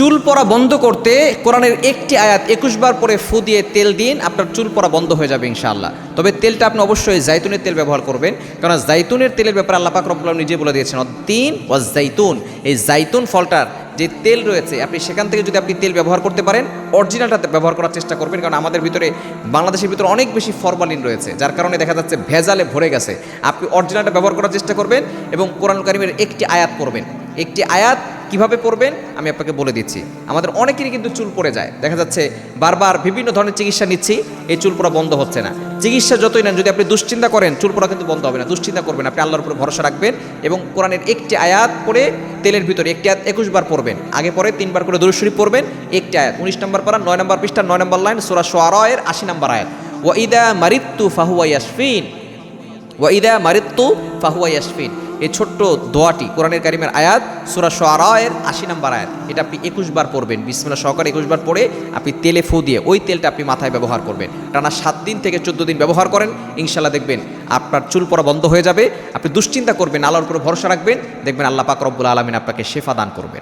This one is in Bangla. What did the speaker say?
চুল পড়া বন্ধ করতে কোরআনের একটি আয়াত 21 বার পরে ফু দিয়ে তেল দিন, আপনার চুল পড়া বন্ধ হয়ে যাবে ইনশাআল্লাহ। তবে তেলটা আপনি অবশ্যই জাইতুনের তেল ব্যবহার করবেন, কারণ জাইতুনের তেলের ব্যাপারে আল্লাহ পাক রব্বুল আলামিন নিজে বলে দিয়েছেন অদ্দিন ওয়াজ জাইতুন। এই জাইতুন ফলটার যে তেল রয়েছে আপনি সেখান থেকে যদি আপনি তেল ব্যবহার করতে পারেন, অরিজিনালটা ব্যবহার করার চেষ্টা করবেন, কারণ আমাদের ভিতরে বাংলাদেশের ভিতরে অনেক বেশি ফরমালিন রয়েছে, যার কারণে দেখা যাচ্ছে ভেজালে ভরে গেছে। আপনি অরিজিনালটা ব্যবহার করার চেষ্টা করবেন এবং কোরআন কারীমের একটি আয়াত পড়বেন। একটি আয়াত কিভাবে পড়বেন আমি আপনাকে বলে দিচ্ছি। আমাদের অনেকেরই কিন্তু চুল পড়ে যায়, দেখা যাচ্ছে বারবার বিভিন্ন ধরনের চিকিৎসা নিচ্ছি, এই চুল পড়া বন্ধ হচ্ছে না। চিকিৎসা যতই নেন, যদি আপনি দুশ্চিন্তা করেন চুল পড়া কিন্তু বন্ধ হবে না। দুশ্চিন্তা করবেন, আপনি আল্লাহর উপরে ভরসা রাখবেন এবং কোরআনের একটি আয়াত পড়ে তেলের ভিতরে একটি আয়াত 21 বার পড়বেন। আগে পরে 3 বার করে দুরূদ শরীফ পড়বেন। একটি আয়াত 19 নম্বর পারা 9 নম্বর পৃষ্ঠা 9 নম্বর লাইন সূরা শুআরা এর 80 নম্বর আয়াত, ওয়া ইদা মারিদতু ফাহুয়া ইয়াশফিন, ওয়া ইদা মারিদতু ফাহুয়া ইয়াশফিন। এই ছোট্ট দোয়াটি কোরআনের কারিমের আয়াত সূরা শুআরা এর 80 নম্বর আয়াত, এটা আপনি 21 বার পড়বেন। বিসমিল্লাহ সহকারে 21 বার পড়ে আপনি তেলে ফু দিয়ে ওই তেলটা আপনি মাথায় ব্যবহার করবেন। টানা 7 দিন থেকে 14 দিন ব্যবহার করেন, ইনশাআল্লাহ দেখবেন আপনার চুল পড়া বন্ধ হয়ে যাবে। আপনি দুশ্চিন্তা করবেন, আল্লাহর উপরে ভরসা রাখবেন, দেখবেন আল্লাহ পাক রব্বুল আলামিন আপনাকে শিফা দান করবেন।